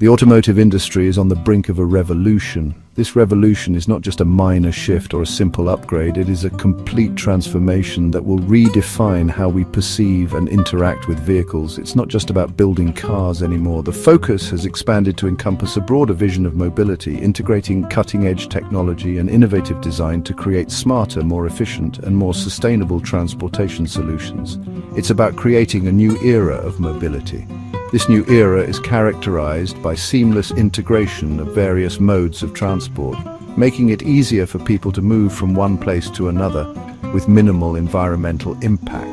The automotive industry is on the brink of a revolution. This revolution is not just a minor shift or a simple upgrade, it is a complete transformation that will redefine how we perceive and interact with vehicles. It's not just about building cars anymore. The focus has expanded to encompass a broader vision of mobility, integrating cutting-edge technology and innovative design to create smarter, more efficient, and more sustainable transportation solutions. It's about creating a new era of mobility. This new era is characterized by seamless integration of various modes of transport, making it easier for people to move from one place to another with minimal environmental impact.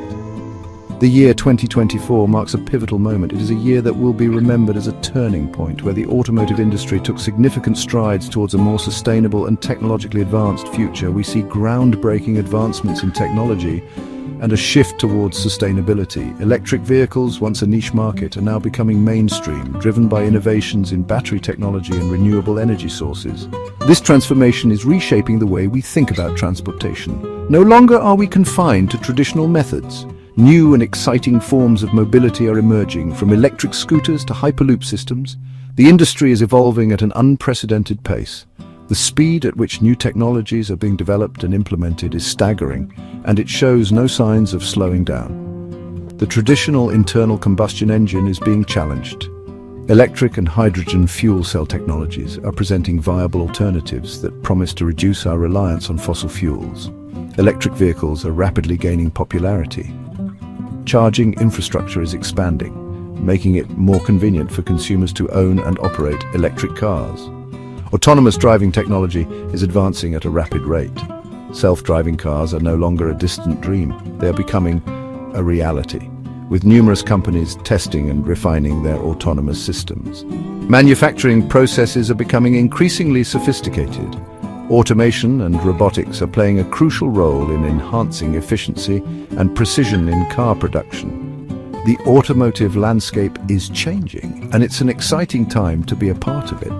The year 2024 marks a pivotal moment. It is a year that will be remembered as a turning point where the automotive industry took significant strides towards a more sustainable and technologically advanced future. We see groundbreaking advancements in technology and a shift towards sustainability. Electric vehicles, once a niche market, are now becoming mainstream, driven by innovations in battery technology and renewable energy sources. This transformation is reshaping the way we think about transportation. No longer are we confined to traditional methods. New and exciting forms of mobility are emerging, from electric scooters to hyperloop systems. The industry is evolving at an unprecedented pace. The speed at which new technologies are being developed and implemented is staggering, and it shows no signs of slowing down. The traditional internal combustion engine is being challenged. Electric and hydrogen fuel cell technologies are presenting viable alternatives that promise to reduce our reliance on fossil fuels. Electric vehicles are rapidly gaining popularity. Charging infrastructure is expanding, making it more convenient for consumers to own and operate electric cars. Autonomous driving technology is advancing at a rapid rate. Self-driving cars are no longer a distant dream. They are becoming a reality, with numerous companies testing and refining their autonomous systems. Manufacturing processes are becoming increasingly sophisticated. Automation and robotics are playing a crucial role in enhancing efficiency and precision in car production. The automotive landscape is changing, and it's an exciting time to be a part of it.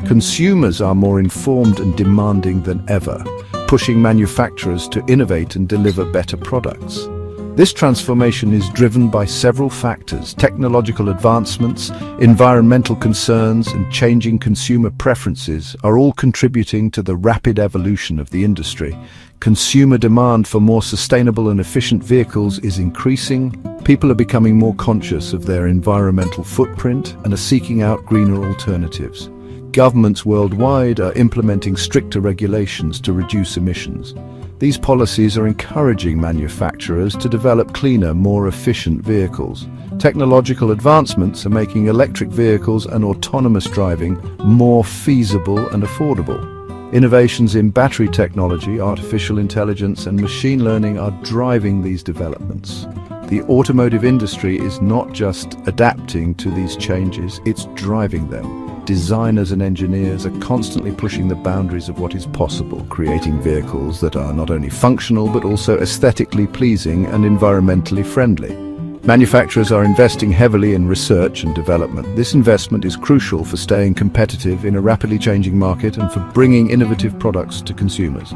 Consumers are more informed and demanding than ever, pushing manufacturers to innovate and deliver better products. This transformation is driven by several factors: technological advancements, environmental concerns, and changing consumer preferences are all contributing to the rapid evolution of the industry. Consumer demand for more sustainable and efficient vehicles is increasing. People are becoming more conscious of their environmental footprint and are seeking out greener alternatives. Governments worldwide are implementing stricter regulations to reduce emissions. These policies are encouraging manufacturers to develop cleaner, more efficient vehicles. Technological advancements are making electric vehicles and autonomous driving more feasible and affordable. Innovations in battery technology, artificial intelligence, and machine learning are driving these developments. The automotive industry is not just adapting to these changes, it's driving them. Designers and engineers are constantly pushing the boundaries of what is possible, creating vehicles that are not only functional but also aesthetically pleasing and environmentally friendly. Manufacturers are investing heavily in research and development. This investment is crucial for staying competitive in a rapidly changing market and for bringing innovative products to consumers.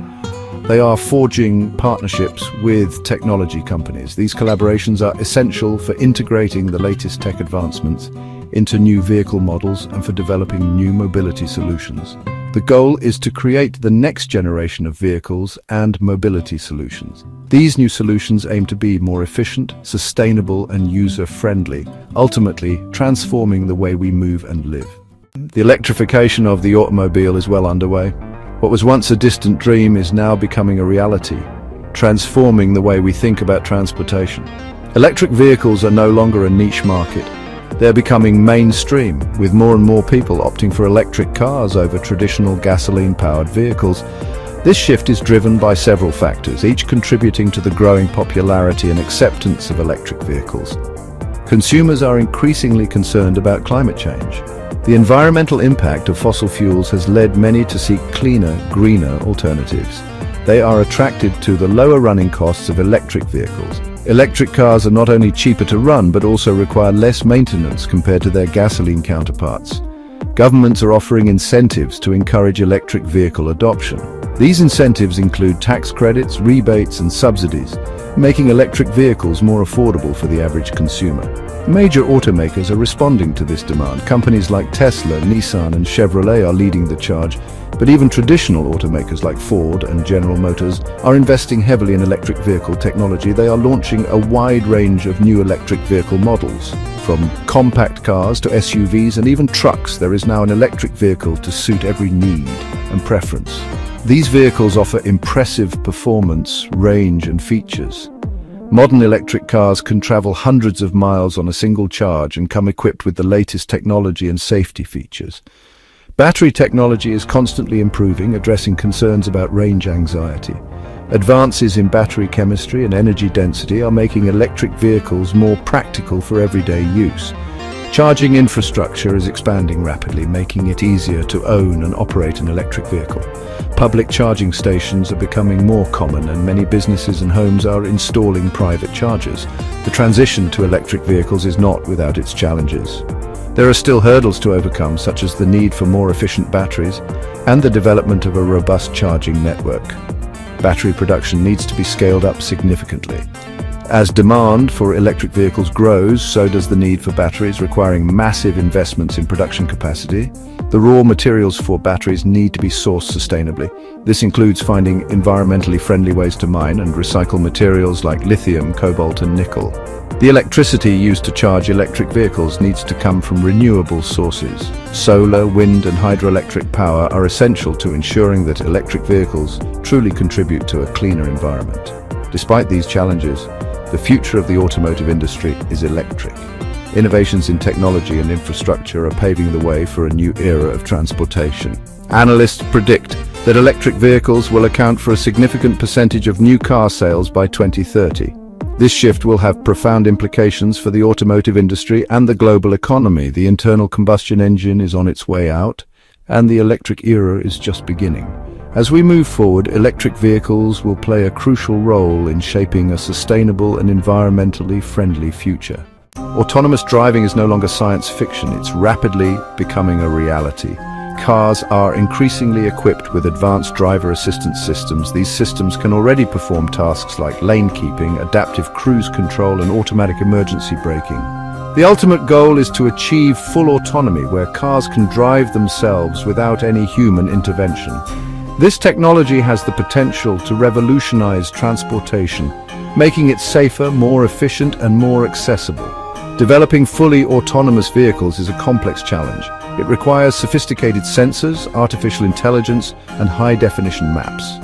They are forging partnerships with technology companies. These collaborations are essential for integrating the latest tech advancements into new vehicle models and for developing new mobility solutions. The goal is to create the next generation of vehicles and mobility solutions. These new solutions aim to be more efficient, sustainable, and user-friendly, ultimately transforming the way we move and live. The electrification of the automobile is well underway. What was once a distant dream is now becoming a reality, transforming the way we think about transportation. Electric vehicles are no longer a niche market. They're becoming mainstream, with more and more people opting for electric cars over traditional gasoline-powered vehicles. This shift is driven by several factors, each contributing to the growing popularity and acceptance of electric vehicles. Consumers are increasingly concerned about climate change. The environmental impact of fossil fuels has led many to seek cleaner, greener alternatives. They are attracted to the lower running costs of electric vehicles. Electric cars are not only cheaper to run, but also require less maintenance compared to their gasoline counterparts. Governments are offering incentives to encourage electric vehicle adoption. These incentives include tax credits, rebates, and subsidies, making electric vehicles more affordable for the average consumer. Major automakers are responding to this demand. Companies like Tesla, Nissan, and Chevrolet are leading the charge, but even traditional automakers like Ford and General Motors are investing heavily in electric vehicle technology. They are launching a wide range of new electric vehicle models. From compact cars to SUVs and even trucks, there is now an electric vehicle to suit every need and preference. These vehicles offer impressive performance, range, and features. Modern electric cars can travel hundreds of miles on a single charge and come equipped with the latest technology and safety features. Battery technology is constantly improving, addressing concerns about range anxiety. Advances in battery chemistry and energy density are making electric vehicles more practical for everyday use. Charging infrastructure is expanding rapidly, making it easier to own and operate an electric vehicle. Public charging stations are becoming more common, and many businesses and homes are installing private chargers. The transition to electric vehicles is not without its challenges. There are still hurdles to overcome, such as the need for more efficient batteries and the development of a robust charging network. Battery production needs to be scaled up significantly. As demand for electric vehicles grows, so does the need for batteries, requiring massive investments in production capacity. The raw materials for batteries need to be sourced sustainably. This includes finding environmentally friendly ways to mine and recycle materials like lithium, cobalt, and nickel. The electricity used to charge electric vehicles needs to come from renewable sources. Solar, wind, and hydroelectric power are essential to ensuring that electric vehicles truly contribute to a cleaner environment. Despite these challenges, the future of the automotive industry is electric. Innovations in technology and infrastructure are paving the way for a new era of transportation. Analysts predict that electric vehicles will account for a significant percentage of new car sales by 2030. This shift will have profound implications for the automotive industry and the global economy. The internal combustion engine is on its way out, and the electric era is just beginning. As we move forward, electric vehicles will play a crucial role in shaping a sustainable and environmentally friendly future. Autonomous driving is no longer science fiction, it's rapidly becoming a reality. Cars are increasingly equipped with advanced driver assistance systems. These systems can already perform tasks like lane keeping, adaptive cruise control, and automatic emergency braking. The ultimate goal is to achieve full autonomy, where cars can drive themselves without any human intervention. This technology has the potential to revolutionize transportation, making it safer, more efficient, and more accessible. Developing fully autonomous vehicles is a complex challenge. It requires sophisticated sensors, artificial intelligence, and high-definition maps.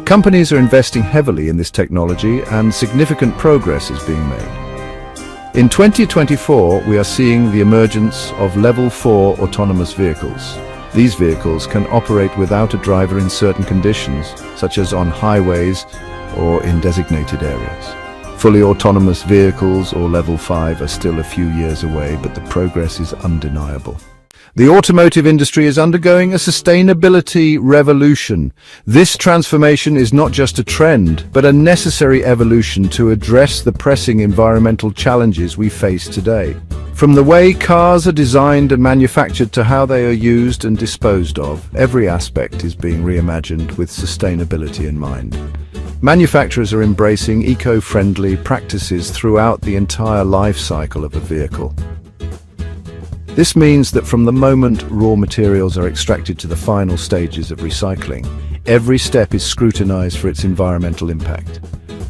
Companies are investing heavily in this technology, and significant progress is being made. In 2024, we are seeing the emergence of Level 4 autonomous vehicles. These vehicles can operate without a driver in certain conditions, such as on highways or in designated areas. Fully autonomous vehicles, or Level 5, are still a few years away, but the progress is undeniable. The automotive industry is undergoing a sustainability revolution. This transformation is not just a trend, but a necessary evolution to address the pressing environmental challenges we face today. From the way cars are designed and manufactured to how they are used and disposed of, every aspect is being reimagined with sustainability in mind. Manufacturers are embracing eco-friendly practices throughout the entire life cycle of a vehicle. This means that from the moment raw materials are extracted to the final stages of recycling, every step is scrutinized for its environmental impact.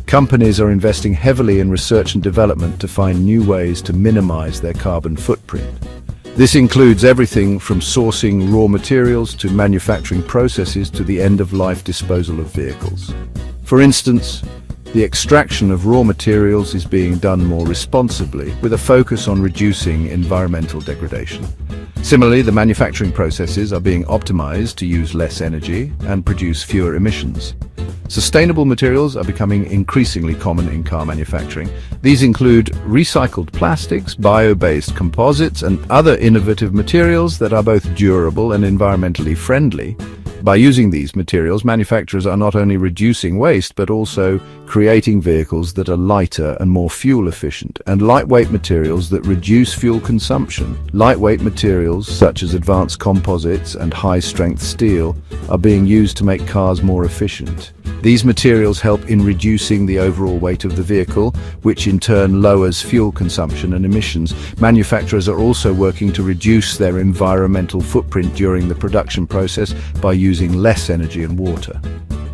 Companies are investing heavily in research and development to find new ways to minimize their carbon footprint. This includes everything from sourcing raw materials to manufacturing processes to the end-of-life disposal of vehicles. For instance, the extraction of raw materials is being done more responsibly, with a focus on reducing environmental degradation. Similarly, the manufacturing processes are being optimized to use less energy and produce fewer emissions. Sustainable materials are becoming increasingly common in car manufacturing. These include recycled plastics, bio-based composites, and other innovative materials that are both durable and environmentally friendly. By using these materials, manufacturers are not only reducing waste, but also creating vehicles that are lighter and more fuel efficient, and lightweight materials that reduce fuel consumption. Lightweight materials, such as advanced composites and high-strength steel, are being used to make cars more efficient. These materials help in reducing the overall weight of the vehicle, which in turn lowers fuel consumption and emissions. Manufacturers are also working to reduce their environmental footprint during the production process by using less energy and water.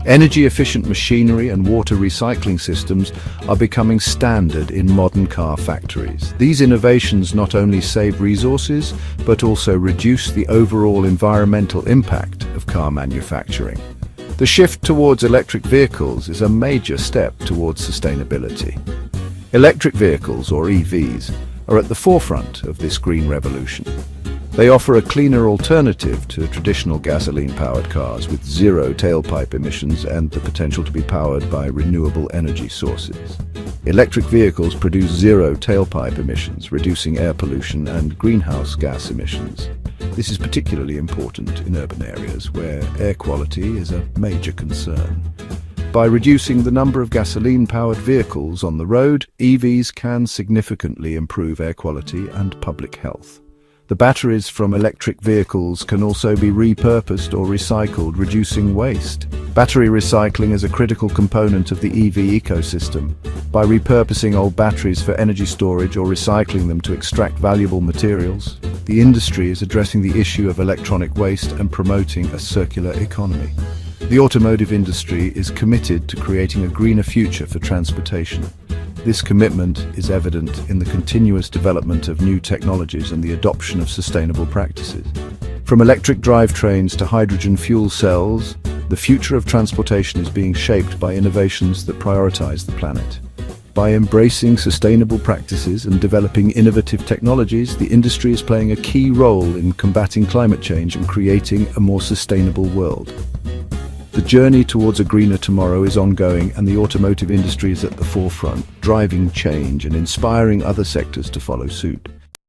Energy-efficient machinery and water recycling systems are becoming standard in modern car factories. These innovations not only save resources, but also reduce the overall environmental impact of car manufacturing. The shift towards electric vehicles is a major step towards sustainability. Electric vehicles, or EVs, are at the forefront of this green revolution. They offer a cleaner alternative to traditional gasoline-powered cars with zero tailpipe emissions and the potential to be powered by renewable energy sources. Electric vehicles produce zero tailpipe emissions, reducing air pollution and greenhouse gas emissions. This is particularly important in urban areas where air quality is a major concern. By reducing the number of gasoline-powered vehicles on the road, EVs can significantly improve air quality and public health. The batteries from electric vehicles can also be repurposed or recycled, reducing waste. Battery recycling is a critical component of the EV ecosystem. By repurposing old batteries for energy storage or recycling them to extract valuable materials, the industry is addressing the issue of electronic waste and promoting a circular economy. The automotive industry is committed to creating a greener future for transportation. This commitment is evident in the continuous development of new technologies and the adoption of sustainable practices. From electric drivetrains to hydrogen fuel cells, the future of transportation is being shaped by innovations that prioritize the planet. By embracing sustainable practices and developing innovative technologies, the industry is playing a key role in combating climate change and creating a more sustainable world. The journey towards a greener tomorrow is ongoing, and the automotive industry is at the forefront, driving change and inspiring other sectors to follow suit.